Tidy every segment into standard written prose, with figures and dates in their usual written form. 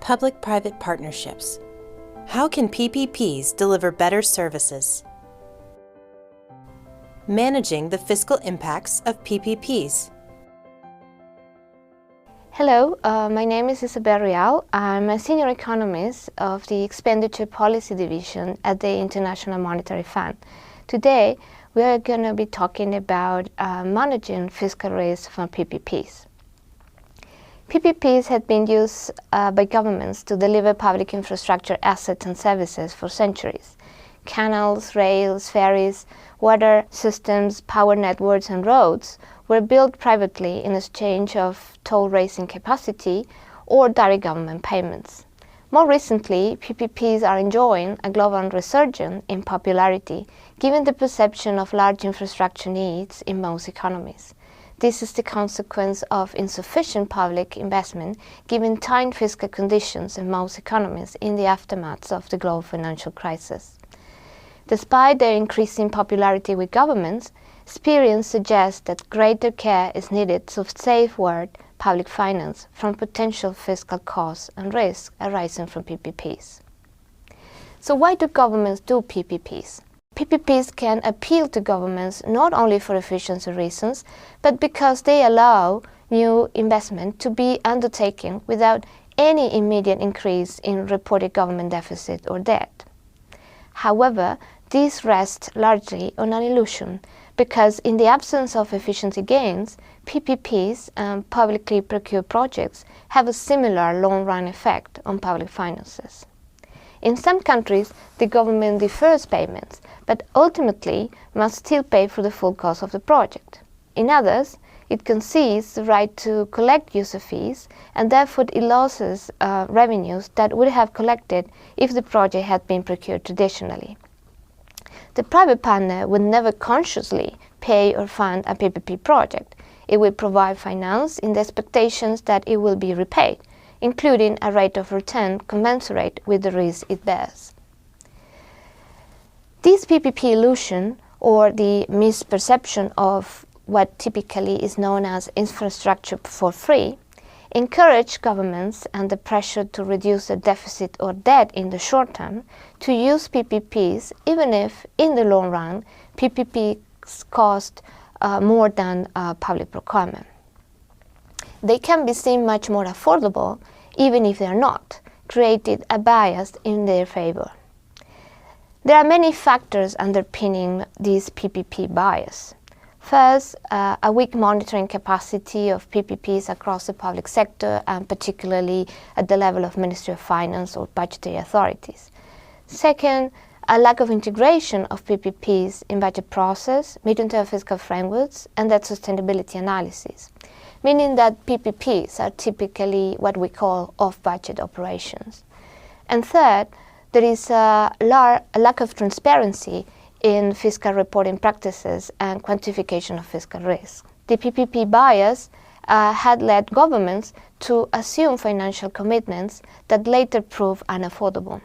Public-private partnerships. How can PPPs deliver better services? Managing the fiscal impacts of PPPs. Hello, my name is Isabel Real. I'm a senior economist of the Expenditure Policy Division at the International Monetary Fund. Today, we are going to be talking about managing fiscal risk from PPPs. PPPs have been used by governments to deliver public infrastructure assets and services for centuries. Canals, rails, ferries, water systems, power networks, and roads were built privately in exchange of toll-raising capacity or direct government payments. More recently, PPPs are enjoying a global resurgence in popularity, given the perception of large infrastructure needs in most economies. This is the consequence of insufficient public investment, given tight fiscal conditions in most economies in the aftermath of the global financial crisis. Despite their increasing popularity with governments, experience suggests that greater care is needed to safeguard public finance from potential fiscal costs and risks arising from PPPs. So why do governments do PPPs? PPPs can appeal to governments not only for efficiency reasons, but because they allow new investment to be undertaken without any immediate increase in reported government deficit or debt. However, this rests largely on an illusion, because in the absence of efficiency gains, PPPs and publicly procured projects have a similar long-run effect on public finances. In some countries, the government defers payments, but ultimately must still pay for the full cost of the project. In others, it concedes the right to collect user fees, and therefore it loses revenues that would have collected if the project had been procured traditionally. The private partner would never consciously pay or fund a PPP project. It will provide finance in the expectations that it will be repaid, including a rate of return commensurate with the risk it bears. This PPP illusion, or the misperception of what typically is known as infrastructure for free, encourage governments under pressure to reduce the deficit or debt in the short term to use PPPs, even if, in the long run, PPPs cost more than public procurement. They can be seen much more affordable, even if they are not, creating a bias in their favor. There are many factors underpinning this PPP bias. First, a weak monitoring capacity of PPPs across the public sector, and particularly at the level of Ministry of Finance or budgetary authorities. Second, a lack of integration of PPPs in budget process, medium-term fiscal frameworks, and debt sustainability analysis, meaning that PPPs are typically what we call off-budget operations. And third, there is a lack of transparency in fiscal reporting practices and quantification of fiscal risk. The PPP bias had led governments to assume financial commitments that later prove unaffordable.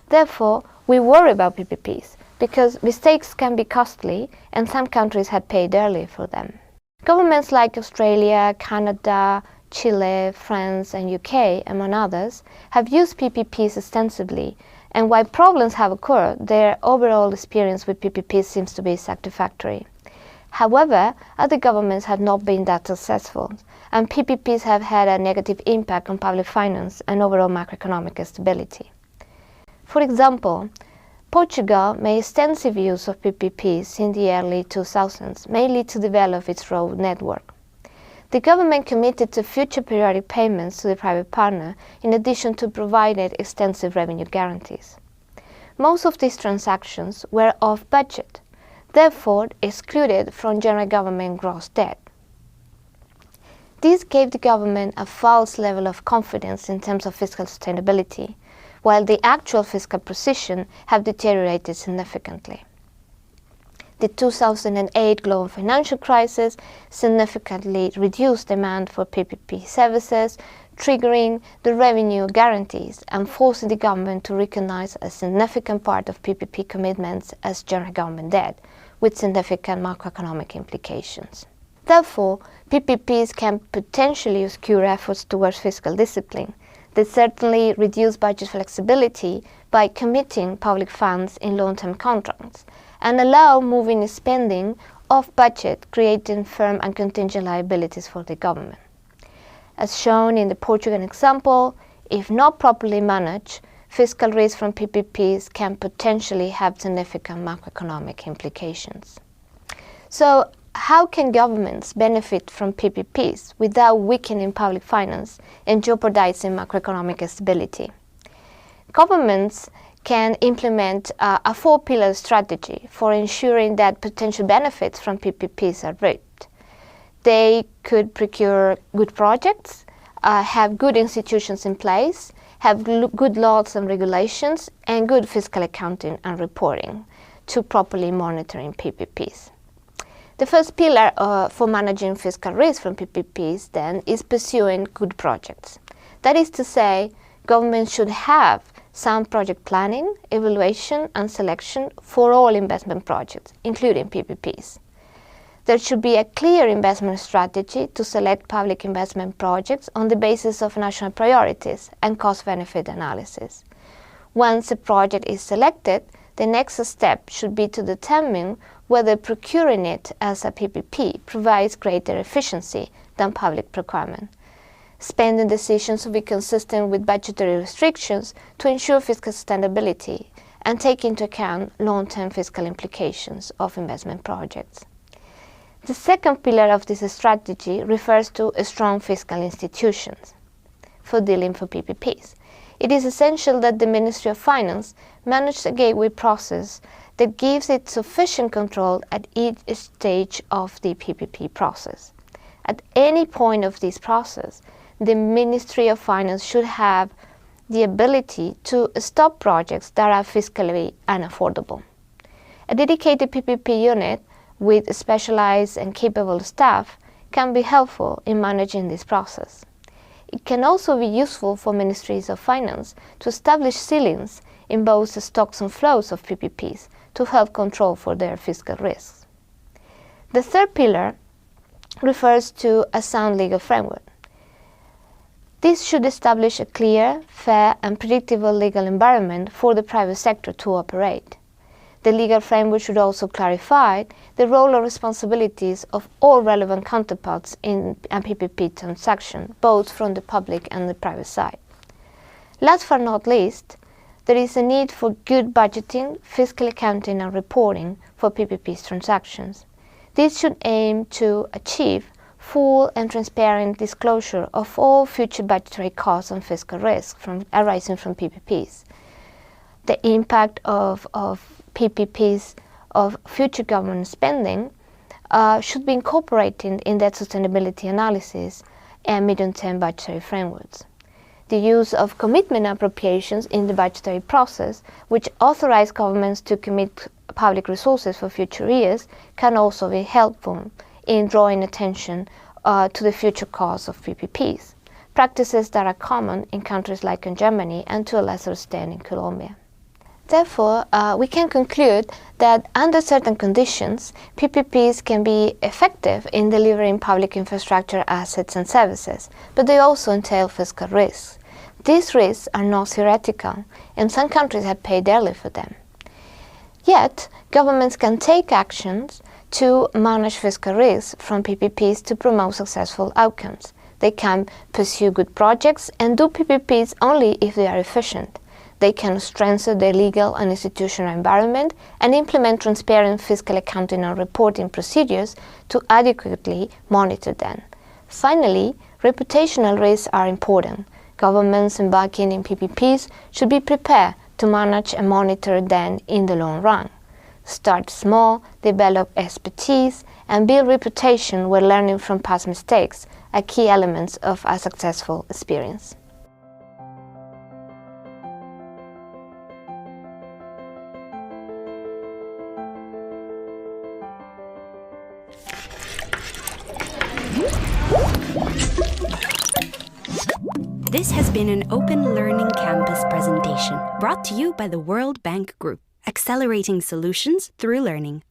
Therefore, we worry about PPPs because mistakes can be costly, and some countries had paid early for them. Governments like Australia, Canada, Chile, France, and UK, among others, have used PPPs extensively, and while problems have occurred, their overall experience with PPPs seems to be satisfactory. However, other governments have not been that successful, and PPPs have had a negative impact on public finance and overall macroeconomic stability. For example, Portugal made extensive use of PPPs in the early 2000s, mainly to develop its road network. The government committed to future periodic payments to the private partner, in addition to providing extensive revenue guarantees. Most of these transactions were off budget, therefore excluded from general government gross debt. This gave the government a false level of confidence in terms of fiscal sustainability, while the actual fiscal position have deteriorated significantly. The 2008 global financial crisis significantly reduced demand for PPP services, triggering the revenue guarantees and forcing the government to recognize a significant part of PPP commitments as general government debt, with significant macroeconomic implications. Therefore, PPPs can potentially obscure efforts towards fiscal discipline. They certainly reduce budget flexibility by committing public funds in long-term contracts and allow moving spending off budget, creating firm and contingent liabilities for the government. As shown in the Portugal example, if not properly managed, fiscal risk from PPPs can potentially have significant macroeconomic implications. So, how can governments benefit from PPPs without weakening public finance and jeopardizing macroeconomic stability? Governments can implement a four-pillar strategy for ensuring that potential benefits from PPPs are reaped. They could procure good projects, have good institutions in place, have good laws and regulations, and good fiscal accounting and reporting to properly monitoring PPPs. The first pillar for managing fiscal risk from PPPs then is pursuing good projects. That is to say, government should have sound project planning, evaluation and selection for all investment projects, including PPPs. There should be a clear investment strategy to select public investment projects on the basis of national priorities and cost-benefit analysis. Once a project is selected, the next step should be to determine whether procuring it as a PPP provides greater efficiency than public procurement. Spending decisions should be consistent with budgetary restrictions to ensure fiscal sustainability and take into account long-term fiscal implications of investment projects. The second pillar of this strategy refers to strong fiscal institutions for dealing with PPPs. It is essential that the Ministry of Finance manage a gateway process that gives it sufficient control at each stage of the PPP process. At any point of this process, the Ministry of Finance should have the ability to stop projects that are fiscally unaffordable. A dedicated PPP unit with specialized and capable staff can be helpful in managing this process. It can also be useful for ministries of finance to establish ceilings in both the stocks and flows of PPPs to help control for their fiscal risks. The third pillar refers to a sound legal framework. This should establish a clear, fair and predictable legal environment for the private sector to operate. The legal framework should also clarify the role and responsibilities of all relevant counterparts in a PPP transaction, both from the public and the private side. Last but not least, there is a need for good budgeting, fiscal accounting and reporting for PPP transactions. This should aim to achieve full and transparent disclosure of all future budgetary costs and fiscal risks arising from PPPs. The impact of PPPs of future government spending should be incorporated in that sustainability analysis and medium-term budgetary frameworks. The use of commitment appropriations in the budgetary process, which authorize governments to commit public resources for future years, can also be helpful in drawing attention to the future costs of PPPs, practices that are common in countries like in Germany and to a lesser extent in Colombia. Therefore, we can conclude that under certain conditions, PPPs can be effective in delivering public infrastructure assets and services, but they also entail fiscal risks. These risks are not theoretical, and some countries have paid dearly for them. Yet, governments can take actions to manage fiscal risks from PPPs to promote successful outcomes. They can pursue good projects and do PPPs only if they are efficient. They can strengthen their legal and institutional environment and implement transparent fiscal accounting and reporting procedures to adequately monitor them. Finally, reputational risks are important. Governments embarking in PPPs should be prepared to manage and monitor them in the long run. Start small, develop expertise, and build reputation where learning from past mistakes are key elements of a successful experience. This has been an Open Learning Campus presentation brought to you by the World Bank Group, accelerating solutions through learning.